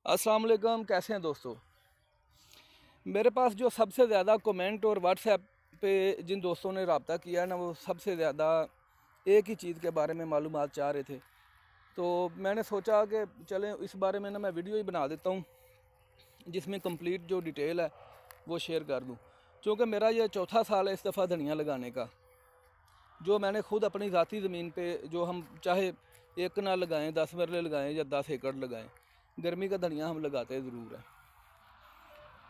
अस्सलाम वालेकुम, कैसे हैं दोस्तों। मेरे पास जो सबसे ज़्यादा कमेंट और व्हाट्सएप पे जिन दोस्तों ने रब्ता किया है ना, वो सबसे ज़्यादा एक ही चीज़ के बारे में मालूमात चाह रहे थे। तो मैंने सोचा कि चलें इस बारे में ना मैं वीडियो ही बना देता हूँ, जिसमें कंप्लीट जो डिटेल है वो शेयर कर दूँ। क्योंकि मेरा ये चौथा साल है इस दफ़ा धनिया लगाने का, जो मैंने खुद अपनी ज़ाती ज़मीन पे, जो हम चाहे एक कनाल लगाएं, 10 मरले लगाएं या 10 एकड़ लगाएं, गर्मी का धनिया हम लगाते ज़रूर है।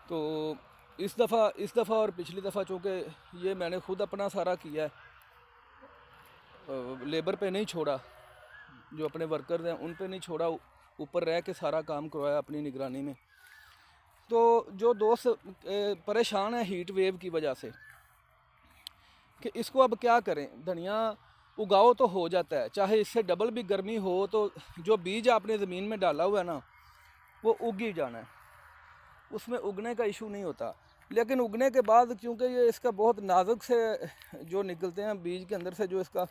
तो इस दफ़ा और पिछली दफ़ा चूँकि ये मैंने खुद अपना सारा किया है, लेबर पे नहीं छोड़ा, जो अपने वर्कर्स हैं उन पे नहीं छोड़ा, ऊपर रह के सारा काम करवाया अपनी निगरानी में। तो जो दोस्त परेशान है हीट वेव की वजह से कि इसको अब क्या करें, धनिया उगाओ तो हो जाता है, चाहे इससे डबल भी गर्मी हो तो जो बीज आपने ज़मीन में डाला हुआ है ना, वो उग ही जाना है, उसमें उगने का इशू नहीं होता। लेकिन उगने के बाद क्योंकि ये इसका बहुत नाजुक से जो निकलते हैं बीज के अंदर से, जो इसका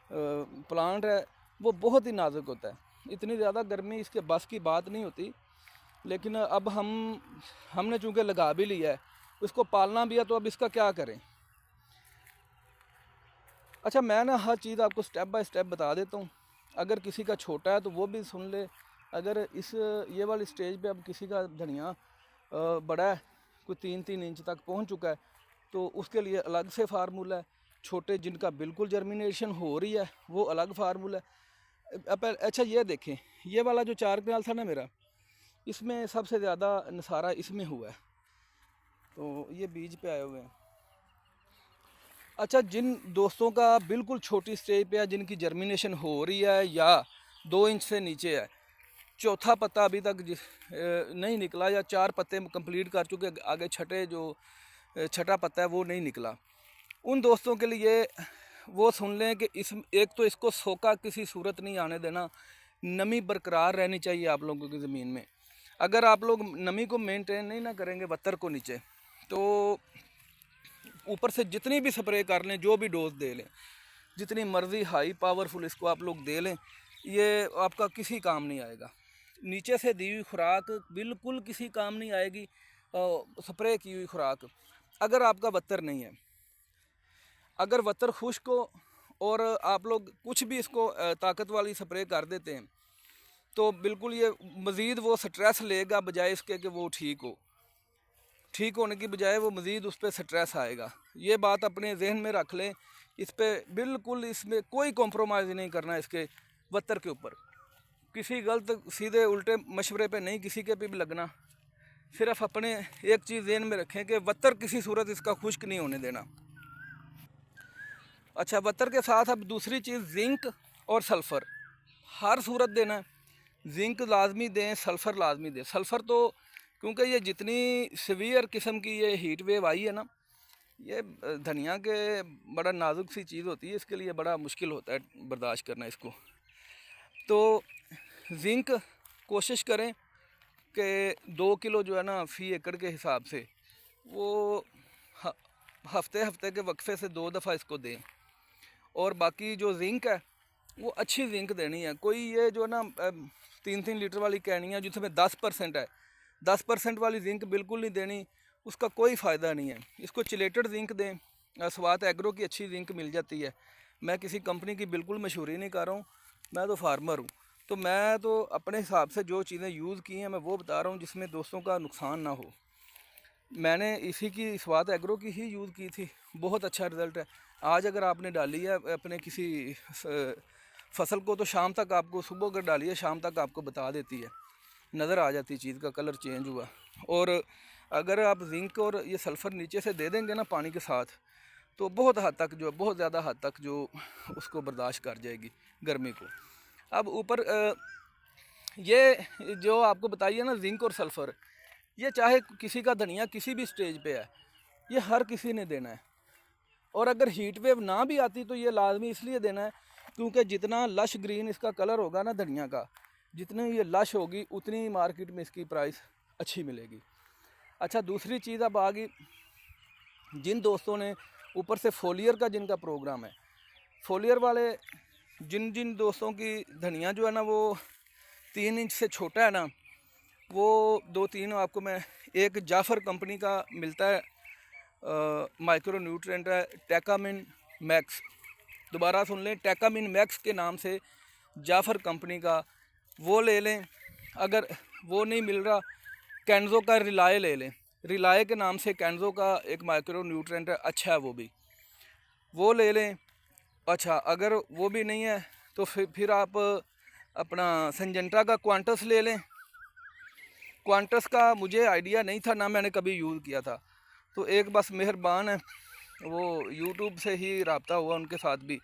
प्लांट है वो बहुत ही नाजुक होता है, इतनी ज़्यादा गर्मी इसके बस की बात नहीं होती। लेकिन अब हमने चूँकि लगा भी लिया है, उसको पालना भी है, तो अब इसका क्या करें। अच्छा, मैं ना हर चीज़ आपको स्टेप बाय स्टेप बता देता हूँ। अगर किसी का छोटा है तो वो भी सुन ले। अगर ये वाली स्टेज पे अब किसी का धनिया बड़ा है, कोई 3-3 इंच तक पहुँच चुका है, तो उसके लिए अलग से फार्मूला है। छोटे जिनका बिल्कुल जर्मिनेशन हो रही है वो अलग फार्मूला है। अच्छा ये देखें, ये वाला जो 4 कनाल था ना मेरा, इसमें सबसे ज़्यादा नसारा इसमें हुआ है, तो ये बीज पे आए हुए हैं। अच्छा, जिन दोस्तों का बिल्कुल छोटी स्टेज पे है, जिनकी जर्मिनेशन हो रही है या 2 इंच से नीचे है, चौथा पत्ता अभी तक नहीं निकला, या 4 पत्ते कंप्लीट कर चुके, आगे छठा पत्ता है वो नहीं निकला, उन दोस्तों के लिए वो सुन लें कि एक तो इसको सोका किसी सूरत नहीं आने देना, नमी बरकरार रहनी चाहिए आप लोगों की ज़मीन में। अगर आप लोग नमी को मेंटेन नहीं ना करेंगे, वत्तर को नीचे, तो ऊपर से जितनी भी स्प्रे कर लें, जो भी डोज दे लें, जितनी मर्ज़ी हाई पावरफुल इसको आप लोग दे लें, ये आपका किसी काम नहीं आएगा। नीचे से दी हुई खुराक बिल्कुल किसी काम नहीं आएगी, स्प्रे की हुई खुराक, अगर आपका वत्तर नहीं है। अगर वत्तर खुश्क हो और आप लोग कुछ भी इसको ताकत वाली स्प्रे कर देते हैं, तो बिल्कुल ये मज़ीद वो स्ट्रेस लेगा, बजाय इसके कि वो ठीक होने की बजाय वो मज़ीद उस पर स्ट्रेस आएगा। ये बात अपने जहन में रख लें। इस पर बिल्कुल, इसमें कोई कॉम्प्रोमाइज़ नहीं करना इसके वत्तर के ऊपर, किसी गलत सीधे उल्टे मशवरे पे नहीं किसी के भी लगना। सिर्फ अपने एक चीज़ जहन में रखें कि वत्तर किसी सूरत इसका खुश्क नहीं होने देना। अच्छा, वत्तर के साथ अब दूसरी चीज़ जिंक और सल्फ़र हर सूरत देना है। जिंक लाजमी दें, सल्फ़र लाजमी दें। सल्फ़र तो क्योंकि ये जितनी सीवियर किस्म की ये हीट वेव आई है ना, ये धनिया के बड़ा नाजुक सी चीज़ होती है, इसके लिए बड़ा मुश्किल होता है बर्दाश्त करना इसको। तो जिंक कोशिश करें कि 2 किलो जो है ना फ़ी एकड़ के हिसाब से, वो हफ्ते हफ्ते के वक्फे से 2 दफ़ा इसको दें। और बाकी जो जिंक है वो अच्छी जिंक देनी है। कोई ये जो ना 3-3 लीटर वाली कैनी है जिसमें 10% है, 10% वाली जिंक बिल्कुल नहीं देनी, उसका कोई फ़ायदा नहीं है। इसको चिलेटेड जिंक दें। स्वात एग्रो की अच्छी जिंक मिल जाती है। मैं किसी कंपनी की बिल्कुल मशहूरी नहीं कर रहा हूँ, मैं तो फार्मर हूँ, तो मैं तो अपने हिसाब से जो चीज़ें यूज़ की हैं मैं वो बता रहा हूँ, जिसमें दोस्तों का नुकसान ना हो। मैंने इसी की स्वात एग्रो की ही यूज़ की थी, बहुत अच्छा रिज़ल्ट है। आज अगर आपने डाली है अपने किसी फसल को, तो शाम तक आपको, सुबह अगर डाली है शाम तक आपको बता देती है, नज़र आ जाती चीज़ का कलर चेंज हुआ। और अगर आप जिंक और ये सल्फ़र नीचे से दे देंगे ना पानी के साथ, तो बहुत हद तक जो, बहुत ज़्यादा हद तक जो उसको बर्दाश्त कर जाएगी गर्मी को। अब ऊपर ये जो आपको बताइए ना जिंक और सल्फ़र, ये चाहे किसी का धनिया किसी भी स्टेज पे है, ये हर किसी ने देना है। और अगर हीट वेव ना भी आती तो ये लाजमी इसलिए देना है क्योंकि जितना लश ग्रीन इसका कलर होगा ना धनिया का, जितनी ये लश होगी उतनी ही मार्केट में इसकी प्राइस अच्छी मिलेगी। अच्छा, दूसरी चीज़ अब आ गई, जिन दोस्तों ने ऊपर से फोलियर का जिनका प्रोग्राम है, फोलियर वाले जिन जिन दोस्तों की धनिया जो है ना वो 3 इंच से छोटा है ना, वो दो तीन आपको मैं, एक जाफ़र कंपनी का मिलता है माइक्रो न्यूट्रिएंट है, टेकामिन मैक्स, दोबारा सुन लें, टेकामिन मैक्स के नाम से जाफ़र कंपनी का, वो ले लें। अगर वो नहीं मिल रहा, कैंजो का रिलाय ले लें, रिलाय के नाम से कैंजो का एक माइक्रो न्यूट्रिएंट है, अच्छा है, वो ले लें। अच्छा, अगर वो भी नहीं है तो फिर आप अपना सिंजेंटा का क्वांटस ले लें। क्वांटस का मुझे आइडिया नहीं था, ना मैंने कभी यूज़ किया था, तो एक बस मेहरबान है, वो यूट्यूब से ही रब्ता हुआ उनके साथ भी,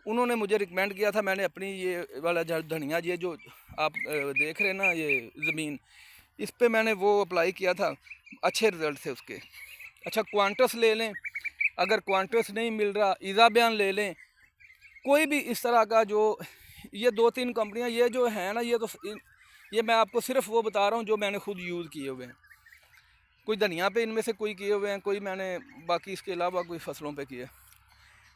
उन्होंने मुझे रिकमेंड किया था। मैंने अपनी ये वाला धनिया, ये जो आप देख रहे हैं ना, ये ज़मीन, इस पे मैंने वो अप्लाई किया था, अच्छे रिज़ल्ट थे उसके। अच्छा, क्वांटस ले लें। अगर क्वांटस नहीं मिल रहा, इज़ाबियान ले लें। कोई भी इस तरह का जो, ये दो तीन कंपनियां ये जो है ना, ये मैं आपको सिर्फ वो बता रहा हूँ जो मैंने खुद यूज़ किए हुए हैं। कोई धनिया पे इनमें से कोई किए हुए हैं, कोई मैंने बाकी इसके अलावा कोई फसलों पे किए।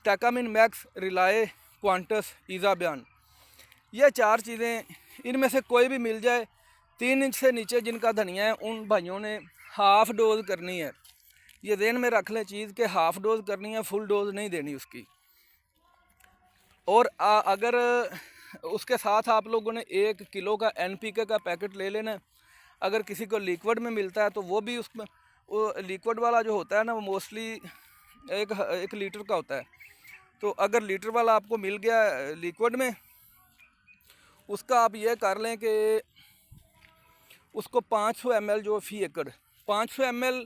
टेकामिन मैक्स, रिलाय, क्वांटस, इज़ाबियान, ये चार चीज़ें, इनमें से कोई भी मिल जाए। 3 इंच से नीचे जिनका धनिया है उन भाइयों ने हाफ़ डोज करनी है। ये ध्यान में रख लें चीज़ के हाफ़ डोज करनी है, फुल डोज नहीं देनी उसकी। और अगर उसके साथ आप लोगों ने 1 किलो का NPK का पैकेट ले लेना है। अगर किसी को लिक्विड में मिलता है तो वो भी, उसमें वो लिक्विड वाला जो होता है ना, वो मोस्टली 1 लीटर का होता है। तो अगर लीटर वाला आपको मिल गया लिक्विड में, उसका आप ये कर लें कि उसको 500 ml जो फ़ी एकड़, 500 ml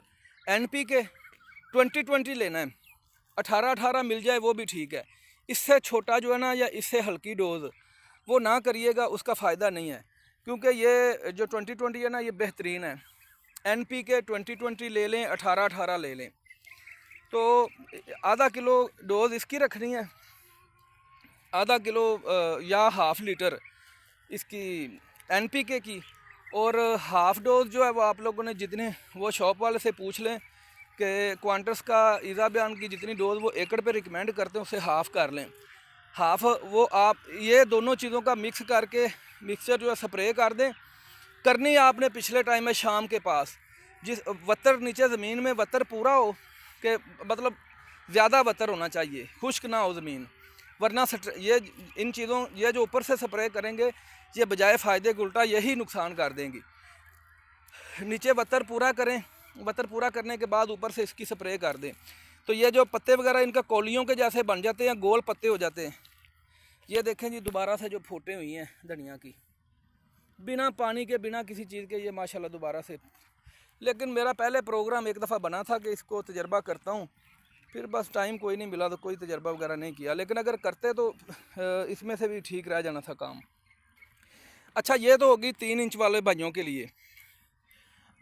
NPK 20-20 लेना है। 18-18 मिल जाए वो भी ठीक है। इससे छोटा जो है ना, या इससे हल्की डोज वो ना करिएगा, उसका फ़ायदा नहीं है। क्योंकि ये जो 20-20 है ना, ये बेहतरीन है। NPK 20-20 ले लें, 18-18 ले लें। तो आधा किलो डोज इसकी रखनी है, आधा किलो या हाफ़ लीटर इसकी NPK की, और हाफ़ डोज जो है वो आप लोगों ने जितने, वो शॉप वाले से पूछ लें कि क्वांटस का इज़ाबियान की जितनी डोज़ वो एकड़ पे रिकमेंड करते हैं, उससे हाफ़ कर लें। हाफ़ वो आप ये दोनों चीज़ों का मिक्स करके, मिक्सचर जो है स्प्रे कर दें। करनी आपने पिछले टाइम में शाम के पास, जिस वत्तर नीचे ज़मीन में वत्तर पूरा हो, कि मतलब ज़्यादा वत्तर होना चाहिए, खुश्क ना हो ज़मीन, वरना ये इन चीज़ों, ये जो ऊपर से स्प्रे करेंगे, ये बजाय फ़ायदे के उल्टा यही नुकसान कर देंगी। नीचे वत्तर पूरा करें, वत्तर पूरा करने के बाद ऊपर से इसकी स्प्रे कर दें, तो ये जो पत्ते वगैरह इनका कौलियों के जैसे बन जाते हैं, गोल पत्ते हो जाते हैं। ये देखें जी, दोबारा से जो फूटें हुई हैं धनिया की, बिना पानी के, बिना किसी चीज़ के, ये माशाल्लाह दोबारा से। लेकिन मेरा पहले प्रोग्राम एक दफ़ा बना था कि इसको तजर्बा करता हूँ, फिर बस टाइम कोई नहीं मिला तो कोई तजर्बा वगैरह नहीं किया। लेकिन अगर करते तो इसमें से भी ठीक रह जाना था काम। अच्छा, ये तो होगी 3 इंच वाले भाइयों के लिए।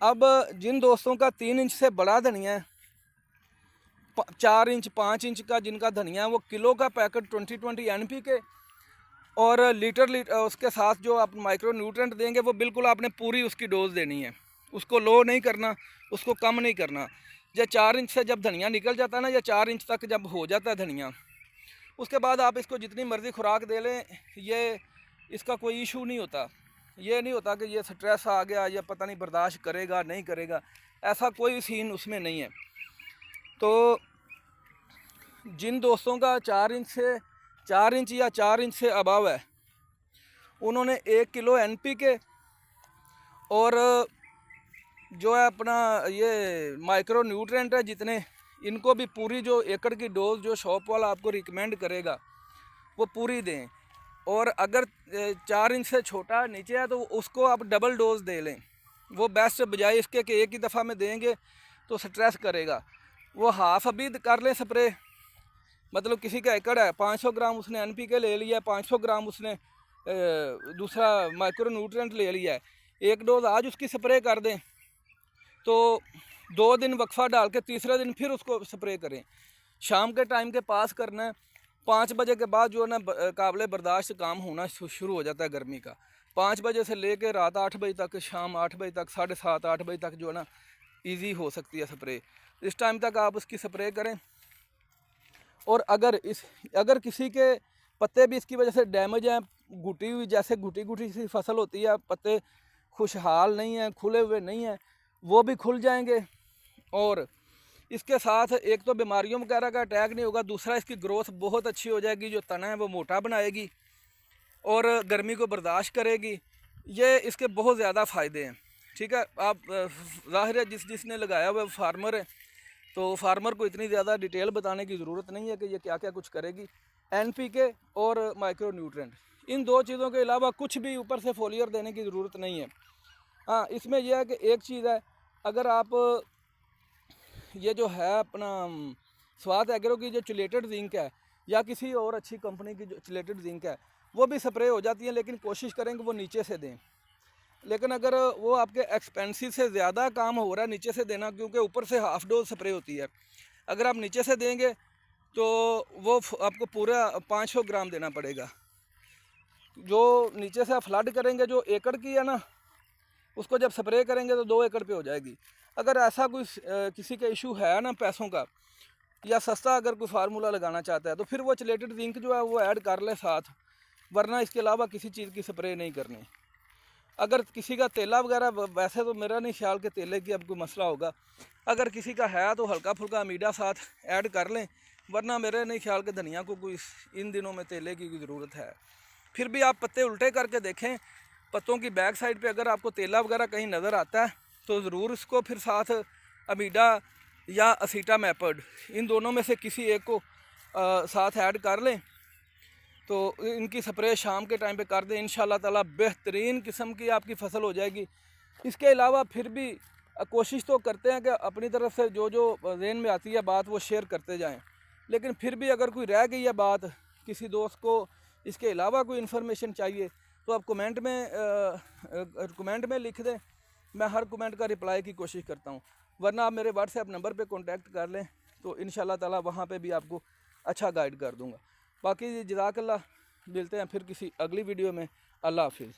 अब जिन दोस्तों का 3 इंच से बड़ा धनिया है, 4 इंच 5 इंच का जिनका धनिया है, वो किलो का पैकेट 20-20 NPK और लीटर उसके साथ जो आप माइक्रो न्यूट्रेंट देंगे, वो बिल्कुल आपने पूरी उसकी डोज देनी है। उसको लो नहीं करना, उसको कम नहीं करना। या 4 इंच से जब धनिया निकल जाता है ना, या 4 इंच तक जब हो जाता है धनिया, उसके बाद आप इसको जितनी मर्ज़ी खुराक दे लें, ये इसका कोई इशू नहीं होता। ये नहीं होता कि ये स्ट्रेस आ गया या पता नहीं बर्दाश्त करेगा नहीं करेगा, ऐसा कोई सीन उसमें नहीं है। तो जिन दोस्तों का 4 इंच या 4 इंच से अबव है, उन्होंने 1 किलो NPK और जो है अपना ये माइक्रो न्यूट्रेंट है जितने, इनको भी पूरी जो एकड़ की डोज जो शॉप वाला आपको रिकमेंड करेगा वो पूरी दें। और अगर 4 इंच से छोटा नीचे है तो उसको आप डबल डोज दे लें, वो बेस्ट, बजाय इसके कि एक ही दफ़ा में देंगे तो स्ट्रेस करेगा। वो हाफ़ अभी कर लें स्प्रे, मतलब किसी का एकड़ है, 500 ग्राम उसने NPK ले लिया है, 500 ग्राम उसने दूसरा माइक्रो न्यूट्रेंट ले लिया है, एक डोज आज उसकी स्प्रे कर दें, तो 2 दिन वक्फा डाल के तीसरे दिन फिर उसको स्प्रे करें। शाम के टाइम के पास करना है, 5 बजे के बाद जो है ना काबिल बर्दाश्त काम होना शुरू हो जाता है गर्मी का। 5 बजे से लेकर रात 8 बजे तक, शाम 8 बजे तक, 7:30-8 बजे तक जो है ना ईजी हो सकती है स्प्रे। इस टाइम तक आप उसकी स्प्रे करें। और अगर किसी के पत्ते भी इसकी वजह से डैमेज हैं, घुटी हुई, जैसे घुटी सी फसल होती है, पत्ते खुशहाल नहीं हैं, खुले हुए नहीं हैं, वो भी खुल जाएंगे। और इसके साथ एक तो बीमारियों वगैरह का अटैक नहीं होगा, दूसरा इसकी ग्रोथ बहुत अच्छी हो जाएगी, जो तना है वो मोटा बनाएगी और गर्मी को बर्दाश्त करेगी। ये इसके बहुत ज़्यादा फ़ायदे हैं। ठीक है, आप ज़ाहिर है जिसने लगाया हुआ फार्मर है, तो फार्मर को इतनी ज़्यादा डिटेल बताने की ज़रूरत नहीं है कि ये क्या क्या कुछ करेगी। NPK और माइक्रो न्यूट्रेंट, इन दो चीज़ों के अलावा कुछ भी ऊपर से फोलियर देने की ज़रूरत नहीं है। हाँ, इसमें यह है कि एक चीज़ है, अगर आप ये जो है अपना स्वाद एग्रो की जो चिलेटेड जिंक है या किसी और अच्छी कंपनी की जो चिलेटेड जिंक है, वो भी स्प्रे हो जाती है, लेकिन कोशिश करें कि वो नीचे से दें। लेकिन अगर वो आपके एक्सपेंसिव से ज़्यादा काम हो रहा है नीचे से देना, क्योंकि ऊपर से हाफ डोज स्प्रे होती है, अगर आप नीचे से देंगे तो वो आपको पूरा 500 ग्राम देना पड़ेगा। जो नीचे से आप फ्लड करेंगे, जो एकड़ की है ना, उसको जब स्प्रे करेंगे तो 2 एकड़ पे हो जाएगी। अगर ऐसा कोई किसी का इशू है ना पैसों का, या सस्ता अगर कोई फार्मूला लगाना चाहता है, तो फिर वो चिलेटेड जिंक जो है वो ऐड कर ले साथ, वरना इसके अलावा किसी चीज़ की स्प्रे नहीं करनी। अगर किसी का तेला वगैरह, वैसे तो मेरा नहीं ख्याल कि तेले की अब कोई मसला होगा, अगर किसी का है तो हल्का फुल्का अमीडा साथ ऐड कर लें, वरना मेरे नहीं ख्याल कि धनिया को कोई इन दिनों में तेले की ज़रूरत है। फिर भी आप पत्ते उल्टे करके देखें, पत्तों की बैक साइड पे अगर आपको तेला वगैरह कहीं नज़र आता है तो ज़रूर इसको फिर साथ अमीडा या असीटामेपड, इन दोनों में से किसी एक को साथ ऐड कर लें, तो इनकी स्प्रे शाम के टाइम पे कर दें। इंशाल्लाह ताला बेहतरीन किस्म की आपकी फसल हो जाएगी। इसके अलावा फिर भी कोशिश तो करते हैं कि अपनी तरफ से जो जो ज़हन में आती है बात वो शेयर करते जाएं, लेकिन फिर भी अगर कोई रह गई है बात, किसी दोस्त को इसके अलावा कोई इन्फॉर्मेशन चाहिए, तो आप कमेंट में लिख दें, मैं हर कमेंट का रिप्लाई की कोशिश करता हूँ। वरना आप मेरे व्हाट्सएप नंबर पे कांटेक्ट कर लें, तो इंशाल्लाह ताला वहाँ पे भी आपको अच्छा गाइड कर दूँगा। बाकी जज़ाकल्लाह, मिलते हैं फिर किसी अगली वीडियो में। अल्लाह हाफिज़।